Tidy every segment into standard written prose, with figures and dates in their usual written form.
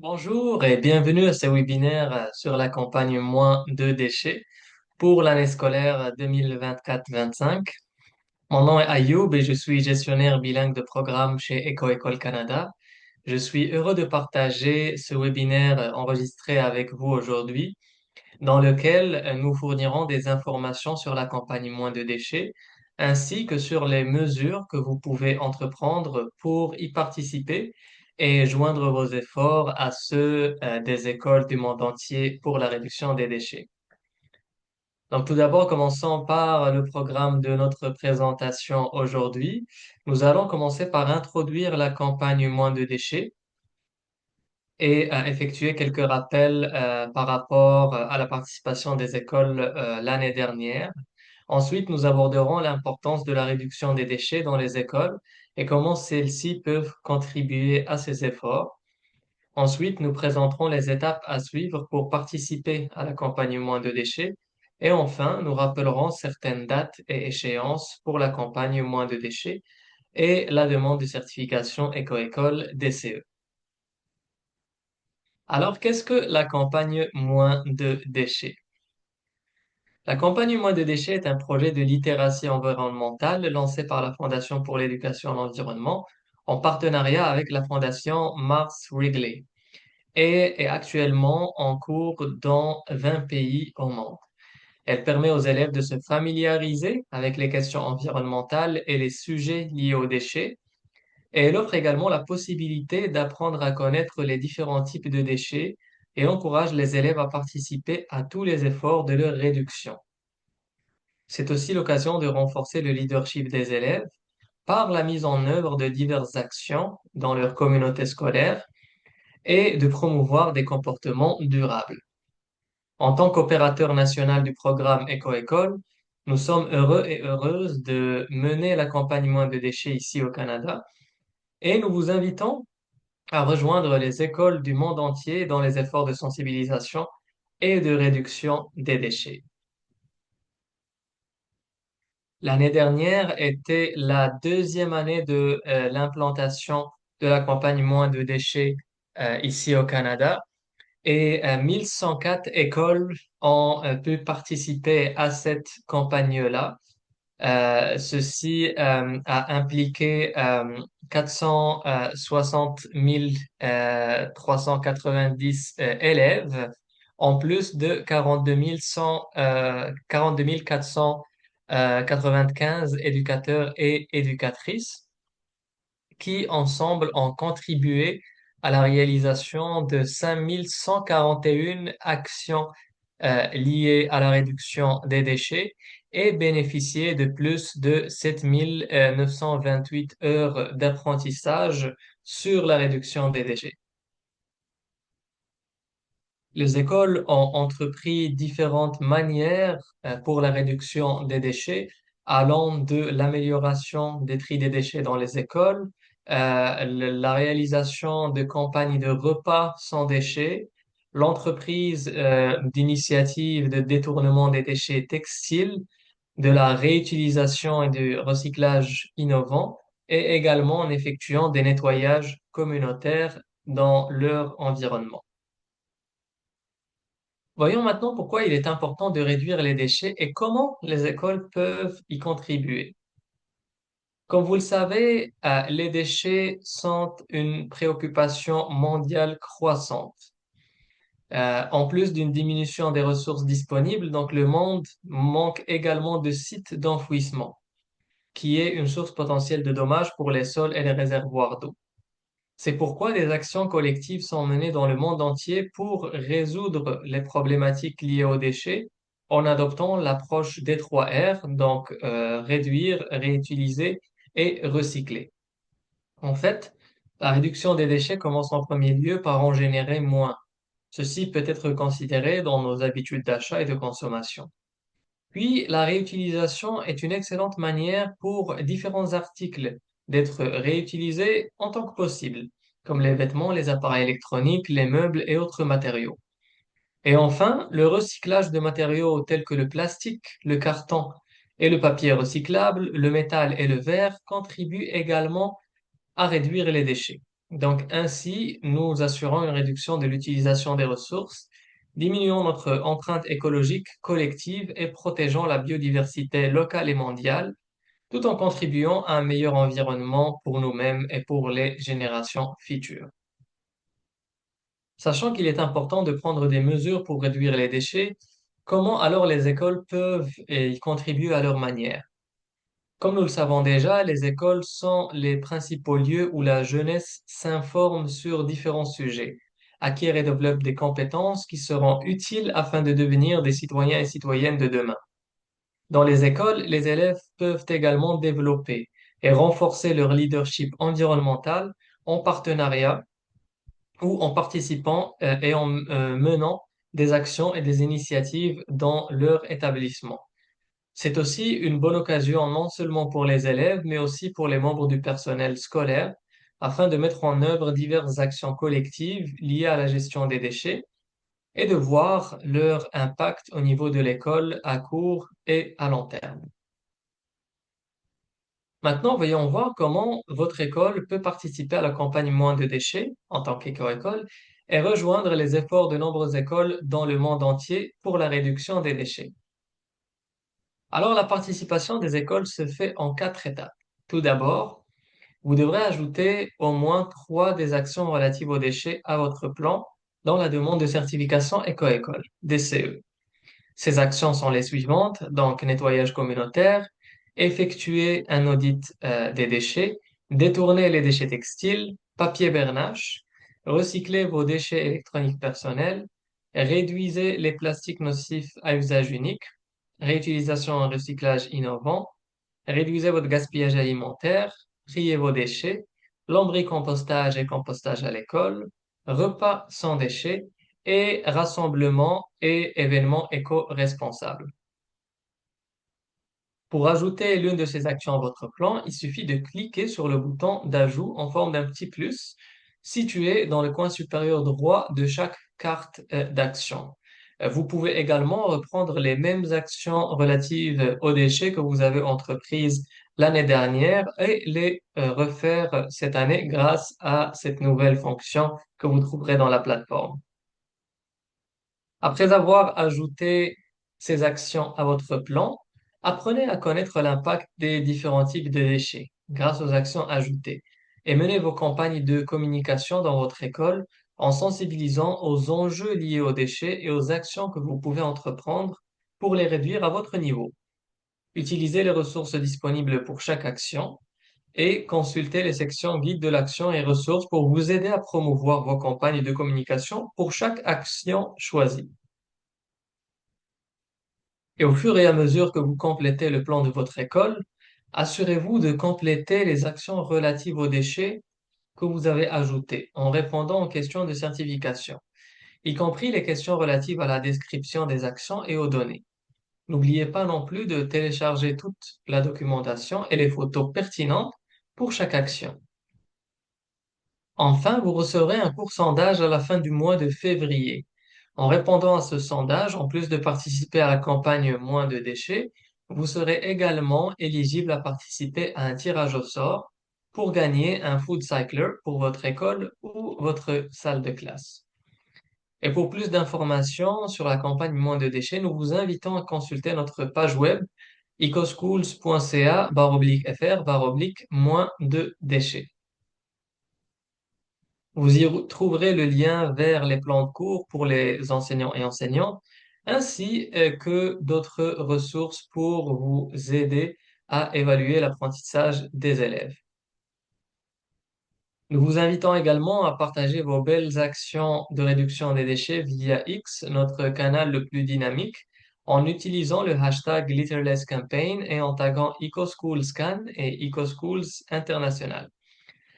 Bonjour et bienvenue à ce webinaire sur la campagne Moins de déchets pour l'année scolaire 2024-25. Mon nom est Ayoub et je suis gestionnaire bilingue de programme chez EcoEcole Canada. Je suis heureux de partager ce webinaire enregistré avec vous aujourd'hui, dans lequel nous fournirons des informations sur la campagne Moins de déchets, ainsi que sur les mesures que vous pouvez entreprendre pour y participer et joindre vos efforts à ceux des écoles du monde entier pour la réduction des déchets. Donc, tout d'abord, commençons par le programme de notre présentation aujourd'hui. Nous allons commencer par introduire la campagne Moins de déchets et effectuer quelques rappels par rapport à la participation des écoles l'année dernière. Ensuite, nous aborderons l'importance de la réduction des déchets dans les écoles et comment celles-ci peuvent contribuer à ces efforts. Ensuite, nous présenterons les étapes à suivre pour participer à l'accompagnement de déchets. Et enfin, nous rappellerons certaines dates et échéances pour la campagne moins de déchets et la demande de certification éco-école DCE. Alors, qu'est-ce que la campagne moins de déchets? La campagne moins de déchets est un projet de littératie environnementale lancé par la Fondation pour l'éducation et l'environnement en partenariat avec la Fondation Mars Wrigley et est actuellement en cours dans 20 pays au monde. Elle permet aux élèves de se familiariser avec les questions environnementales et les sujets liés aux déchets, et elle offre également la possibilité d'apprendre à connaître les différents types de déchets et encourage les élèves à participer à tous les efforts de leur réduction. C'est aussi l'occasion de renforcer le leadership des élèves par la mise en œuvre de diverses actions dans leur communauté scolaire et de promouvoir des comportements durables. En tant qu'opérateur national du programme Éco-École, nous sommes heureux et heureuses de mener l'accompagnement de déchets ici au Canada et nous vous invitons à rejoindre les écoles du monde entier dans les efforts de sensibilisation et de réduction des déchets. L'année dernière était la deuxième année de l'implantation de la campagne Moins de déchets ici au Canada et 1104 écoles ont pu participer à cette campagne-là. Ceci a impliqué 460 390 élèves, en plus de 42 495 éducateurs et éducatrices qui, ensemble, ont contribué à la réalisation de 5141 actions liées à la réduction des déchets et bénéficié de plus de 7928 heures d'apprentissage sur la réduction des déchets. Les écoles ont entrepris différentes manières pour la réduction des déchets, allant de l'amélioration des tri des déchets dans les écoles, la réalisation de campagnes de repas sans déchets, l'entreprise d'initiatives de détournement des déchets textiles, de la réutilisation et du recyclage innovant, et également en effectuant des nettoyages communautaires dans leur environnement. Voyons maintenant pourquoi il est important de réduire les déchets et comment les écoles peuvent y contribuer. Comme vous le savez, les déchets sont une préoccupation mondiale croissante. En plus d'une diminution des ressources disponibles, donc le monde manque également de sites d'enfouissement, qui est une source potentielle de dommages pour les sols et les réservoirs d'eau. C'est pourquoi des actions collectives sont menées dans le monde entier pour résoudre les problématiques liées aux déchets en adoptant l'approche des 3 R, donc réduire, réutiliser et recycler. En fait, la réduction des déchets commence en premier lieu par en générer moins. Ceci peut être considéré dans nos habitudes d'achat et de consommation. Puis, la réutilisation est une excellente manière pour différents articles d'être réutilisés en tant que possible, comme les vêtements, les appareils électroniques, les meubles et autres matériaux. Et enfin, le recyclage de matériaux tels que le plastique, le carton et le papier recyclable, le métal et le verre contribuent également à réduire les déchets. Donc, ainsi, nous assurons une réduction de l'utilisation des ressources, diminuons notre empreinte écologique collective et protégeons la biodiversité locale et mondiale, tout en contribuant à un meilleur environnement pour nous-mêmes et pour les générations futures. Sachant qu'il est important de prendre des mesures pour réduire les déchets, comment alors les écoles peuvent y contribuer à leur manière? Comme nous le savons déjà, les écoles sont les principaux lieux où la jeunesse s'informe sur différents sujets, acquiert et développe des compétences qui seront utiles afin de devenir des citoyens et citoyennes de demain. Dans les écoles, les élèves peuvent également développer et renforcer leur leadership environnemental en partenariat ou en participant et en menant des actions et des initiatives dans leur établissement. C'est aussi une bonne occasion non seulement pour les élèves, mais aussi pour les membres du personnel scolaire, afin de mettre en œuvre diverses actions collectives liées à la gestion des déchets et de voir leur impact au niveau de l'école à court et à long terme. Maintenant, voyons voir comment votre école peut participer à la campagne Moins de déchets en tant qu'éco-école et rejoindre les efforts de nombreuses écoles dans le monde entier pour la réduction des déchets. Alors, la participation des écoles se fait en quatre étapes. Tout d'abord, vous devrez ajouter au moins trois des actions relatives aux déchets à votre plan dans la demande de certification éco-école, DCE. Ces actions sont les suivantes, donc nettoyage communautaire, effectuer un audit des déchets, détourner les déchets textiles, papier bernache, recycler vos déchets électroniques personnels, réduisez les plastiques nocifs à usage unique, réutilisation et recyclage innovant, réduisez votre gaspillage alimentaire, triez vos déchets, lombricompostage et compostage à l'école, repas sans déchets et rassemblements et événements éco-responsables. Pour ajouter l'une de ces actions à votre plan, il suffit de cliquer sur le bouton d'ajout en forme d'un petit plus situé dans le coin supérieur droit de chaque carte d'action. Vous pouvez également reprendre les mêmes actions relatives aux déchets que vous avez entreprises l'année dernière et les refaire cette année grâce à cette nouvelle fonction que vous trouverez dans la plateforme. Après avoir ajouté ces actions à votre plan, apprenez à connaître l'impact des différents types de déchets grâce aux actions ajoutées et menez vos campagnes de communication dans votre école en sensibilisant aux enjeux liés aux déchets et aux actions que vous pouvez entreprendre pour les réduire à votre niveau. Utilisez les ressources disponibles pour chaque action et consultez les sections guide de l'action et ressources pour vous aider à promouvoir vos campagnes de communication pour chaque action choisie. Et au fur et à mesure que vous complétez le plan de votre école, assurez-vous de compléter les actions relatives aux déchets que vous avez ajoutées en répondant aux questions de certification, y compris les questions relatives à la description des actions et aux données. N'oubliez pas non plus de télécharger toute la documentation et les photos pertinentes pour chaque action. Enfin, vous recevrez un court sondage à la fin du mois de février. En répondant à ce sondage, en plus de participer à la campagne Moins de déchets, vous serez également éligible à participer à un tirage au sort pour gagner un food cycler pour votre école ou votre salle de classe. Et pour plus d'informations sur la campagne Moins de déchets, nous vous invitons à consulter notre page web ecoschools.ca/fr/moins de déchets. Vous y trouverez le lien vers les plans de cours pour les enseignants et enseignantes, ainsi que d'autres ressources pour vous aider à évaluer l'apprentissage des élèves. Nous vous invitons également à partager vos belles actions de réduction des déchets via X, notre canal le plus dynamique, en utilisant le hashtag LitterlessCampaign et en taguant EcoSchoolsCan et EcoSchools International.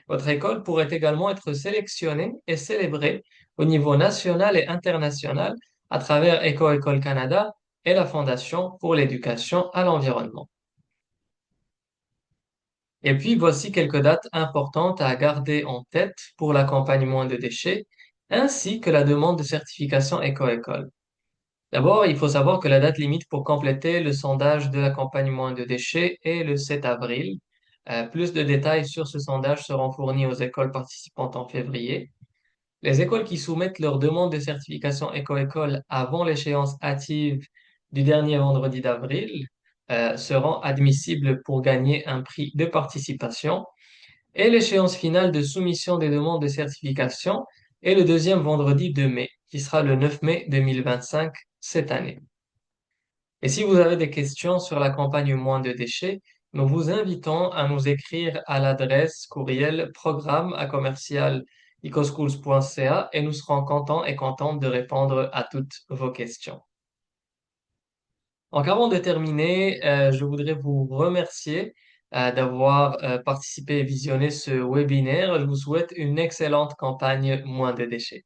Votre école pourrait également être sélectionnée et célébrée au niveau national et international à travers Éco-École Canada et la Fondation pour l'éducation à l'environnement. Et puis, voici quelques dates importantes à garder en tête pour l'accompagnement de déchets, ainsi que la demande de certification Éco-École. D'abord, il faut savoir que la date limite pour compléter le sondage de l'accompagnement de déchets est le 7 avril. Plus de détails sur ce sondage seront fournis aux écoles participantes en février. Les écoles qui soumettent leur demande de certification éco-école avant l'échéance hâtive du dernier vendredi d'avril seront admissibles pour gagner un prix de participation. Et l'échéance finale de soumission des demandes de certification est le deuxième vendredi de mai, qui sera le 9 mai 2025 cette année. Et si vous avez des questions sur la campagne Moins de déchets, nous vous invitons à nous écrire à l'adresse courriel programme@ecosschools.ca et nous serons contents et contentes de répondre à toutes vos questions. Donc, avant de terminer, je voudrais vous remercier d'avoir participé et visionné ce webinaire. Je vous souhaite une excellente campagne Moins de déchets.